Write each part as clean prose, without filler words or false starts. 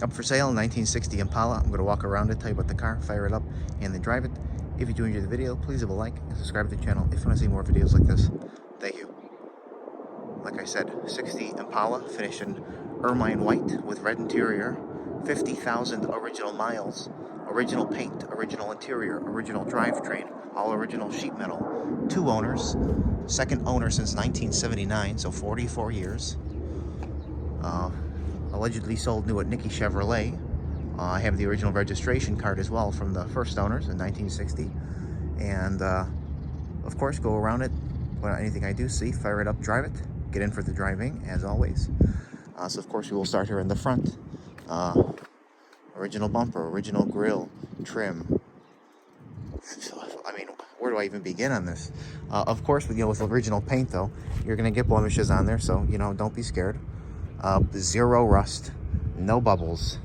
Up for sale, 1960 Impala. I'm going to walk around it, tell you about the car, fire it up, and then drive it. If you do enjoy the video, please leave a like and subscribe to the channel if you want to see more videos like this. Thank you. Like I said, 60 Impala, finished in Ermine white with red interior, 50,000 original miles, original paint, original interior, original drivetrain, all original sheet metal. 2 owners, second owner since 1979, so 44 years. Allegedly sold new at Nicky Chevrolet. I have the original registration card as well from the first owners in 1960. And of course, go around it. Anything I do see, fire it up, drive it, get in for the driving as always. So of course we will start here in the front. Original bumper, original grille, trim. I mean, where do I even begin on this? Of course, with original paint though, you're gonna get blemishes on there, so don't be scared. Zero rust, no bubbles,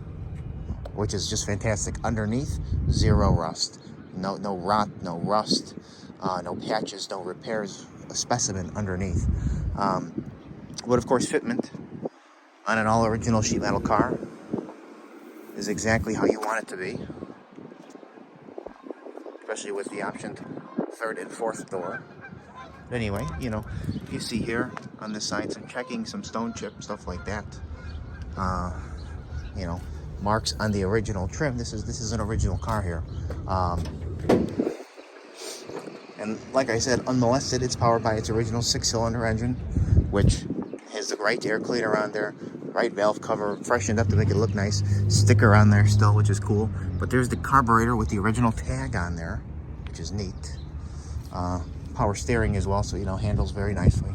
which is just fantastic. Underneath, zero rust, no rot, no rust, no patches, no repairs. A specimen underneath. But of course, fitment on an all original sheet metal car is exactly how you want it to be, especially with the optioned third and fourth door. But anyway, you see here on this side some checking, some stone chip, stuff like that. Marks on the original trim. This is an original car here. And like I said, unmolested. It's powered by its original 6-cylinder engine, which has the right air cleaner on there, right valve cover, freshened up to make it look nice. Sticker on there still, which is cool. But there's the carburetor with the original tag on there, which is neat. Power steering as well, so handles very nicely.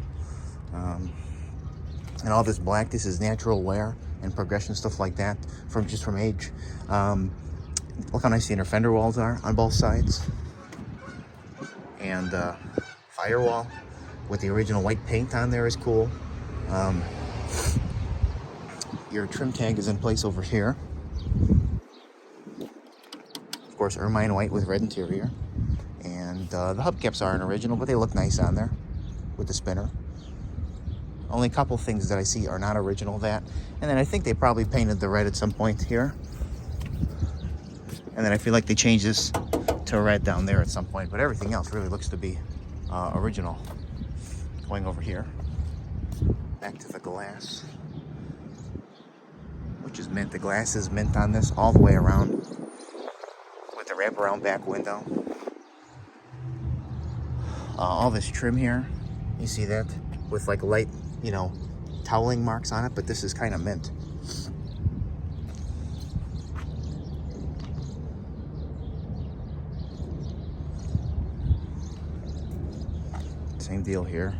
And all this black, this is natural wear and progression, stuff like that, from age. Look how nice the inner fender walls are on both sides. And firewall with the original white paint on there is cool. Your trim tag is in place over here. Of course, Ermine white with red interior. And the hubcaps aren't original, but they look nice on there with the spinner. Only a couple things that I see are not original, that. And then I think they probably painted the red at some point here. And then I feel like they changed this to red down there at some point, but everything else really looks to be original. Going over here, back to the glass, which is mint. The glass is mint on this all the way around with the wraparound back window. All this trim here, you see that with like light, toweling marks on it, but this is kind of mint. Same deal here.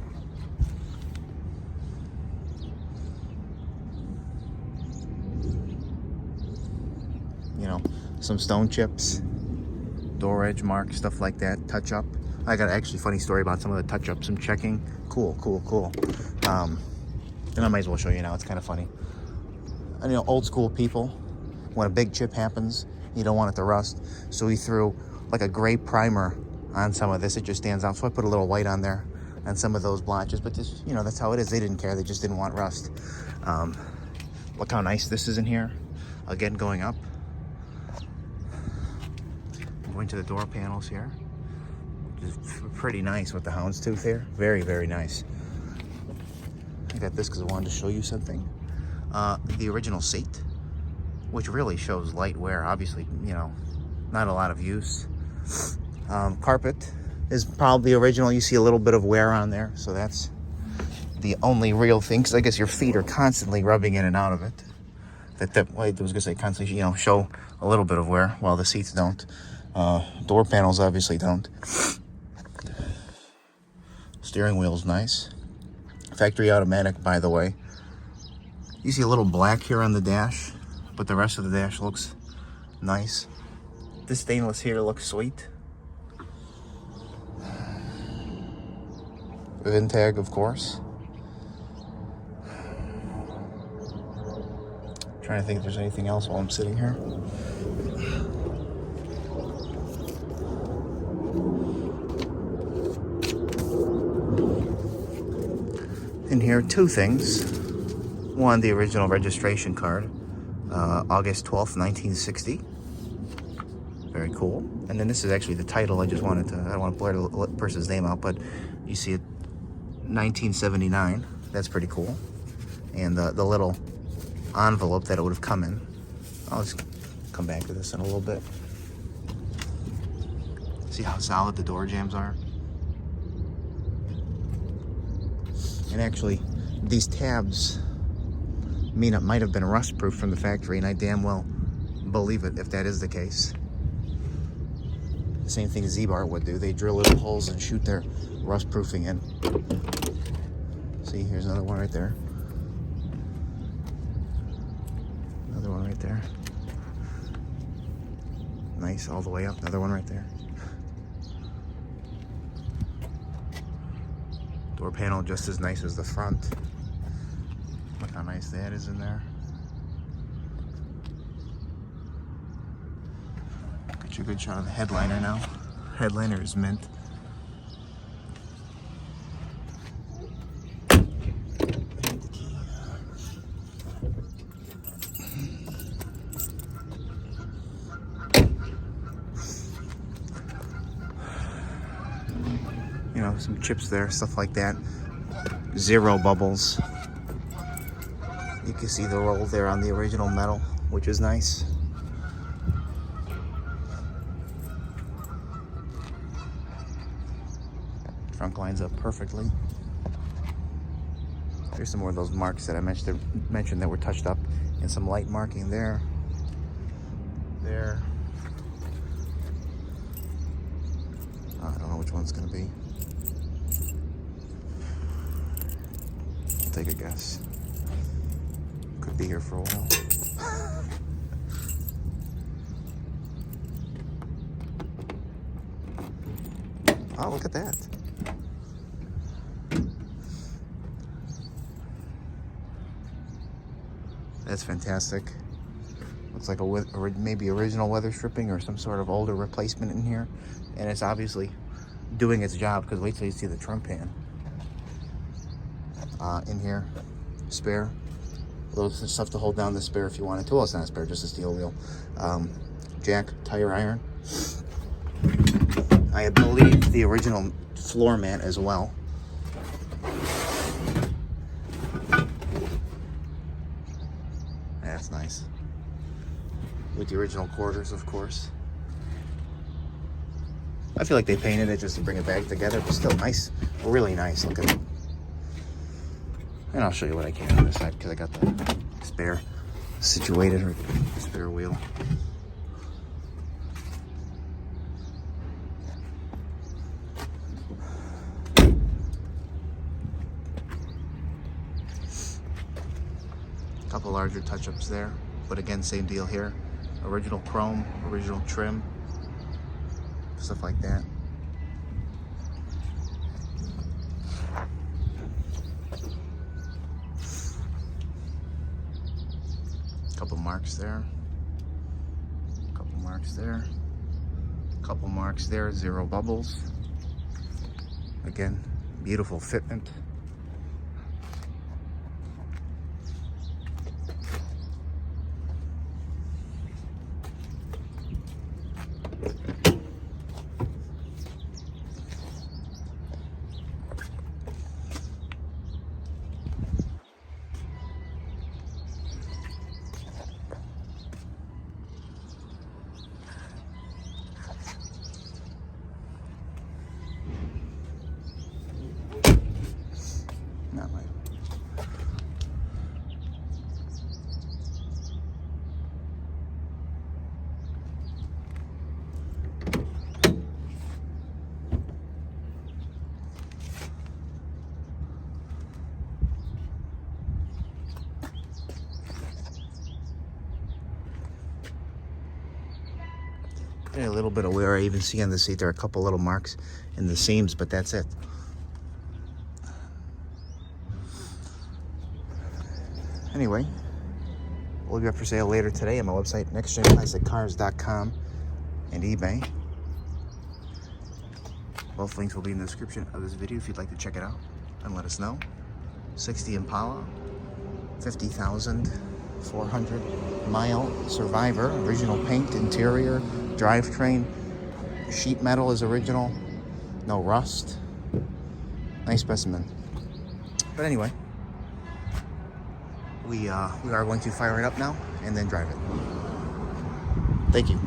Some stone chips, door edge marks, stuff like that, touch up. I got actually funny story about some of the touch up, some checking. Cool. And I might as well show you now, it's kind of funny. And old school people, when a big chip happens, you don't want it to rust. So we threw like a gray primer on some of this. It just stands out. So I put a little white on there and some of those blotches, but just, that's how it is. They didn't care. They just didn't want rust. Look how nice this is in here. Again, going up. Going to the door panels here. Just pretty nice with the houndstooth there. Very, very nice. I got this because I wanted to show you something. The original seat, which really shows light wear. Obviously, not a lot of use. Carpet is probably original. You see a little bit of wear on there, so that's the only real thing, because I guess your feet are constantly rubbing in and out of it. I was gonna say constantly, show a little bit of wear, while the seats don't. Door panels obviously don't. Steering wheel's nice. Factory automatic, by the way. You see a little black here on the dash, but the rest of the dash looks nice. This stainless here looks sweet. VIN tag, of course. Trying to think if there's anything else while I'm sitting here. In here, two things. One, the original registration card. August 12th, 1960. Very cool. And then this is actually the title. I don't want to blur the person's name out, but you see it, 1979. That's pretty cool. And the little envelope that it would have come in. I'll just come back to this in a little bit. See how solid the door jambs are? And actually, these tabs might have been rust-proof from the factory, and I damn well believe it if that is the case. The same thing Z-Bar would do. They drill little holes and shoot their rust-proofing in. See, here's another one right there. Another one right there. Nice, all the way up. Another one right there. Door panel just as nice as the front. Look how nice that is in there. Get you a good shot of the headliner now. Headliner is mint. You know, some chips there, stuff like that. Zero bubbles. You can see the roll there on the original metal, which is nice. Trunk lines up perfectly. There's some more of those marks that I mentioned that were touched up, and some light marking there. There. I don't know which one's gonna be. I'll take a guess. Could be here for a while. Oh, look at that. That's fantastic. Looks like maybe original weather stripping or some sort of older replacement in here. And it's obviously doing its job, because wait till you see the trunk pan. In here, spare. A little stuff to hold down the spare if you wanted to. Well, it's not a spare, just a steel wheel. Jack, tire iron. I believe the original floor mat as well. That's nice. With the original quarters, of course. I feel like they painted it just to bring it back together, but still nice. Really nice looking. And I'll show you what I can on this side, because I got the spare situated, or spare wheel. A couple larger touch-ups there, but again, same deal here. Original chrome, original trim, stuff like that. Couple marks there, couple marks there, couple marks there, zero bubbles. Again, beautiful fitment. Not mine. A little bit of wear. I even see on the seat there are a couple little marks in the seams, but that's it. Anyway, we'll be up for sale later today on my website, nextgenclassiccars.com, and eBay. Both links will be in the description of this video if you'd like to check it out and let us know. 60 Impala, 50,000 400-mile Survivor. Original paint, interior, drivetrain. Sheet metal is original. No rust. Nice specimen. But anyway, we are going to fire it up now and then drive it. Thank you.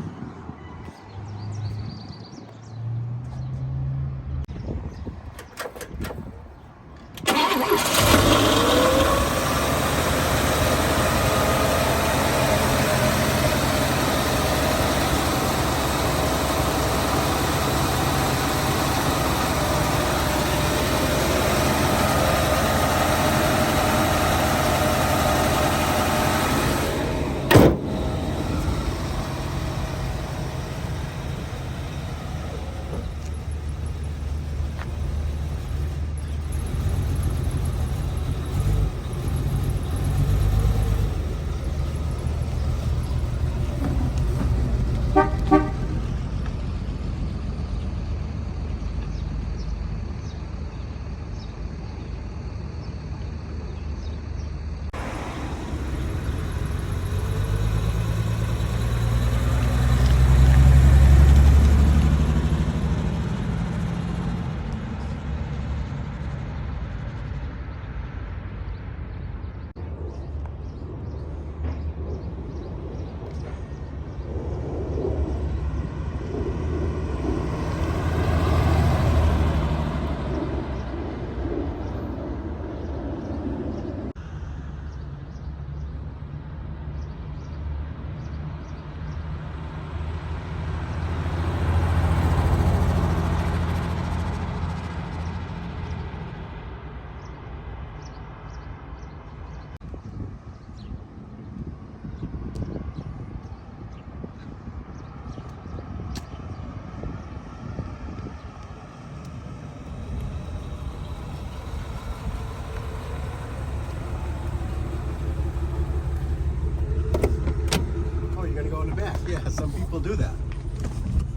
Yeah, some people do that.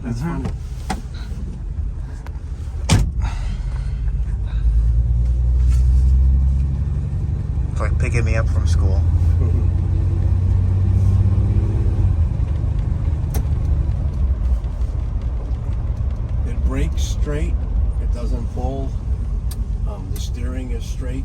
That's funny. It's like picking me up from school. It brakes straight. It doesn't fold. The steering is straight.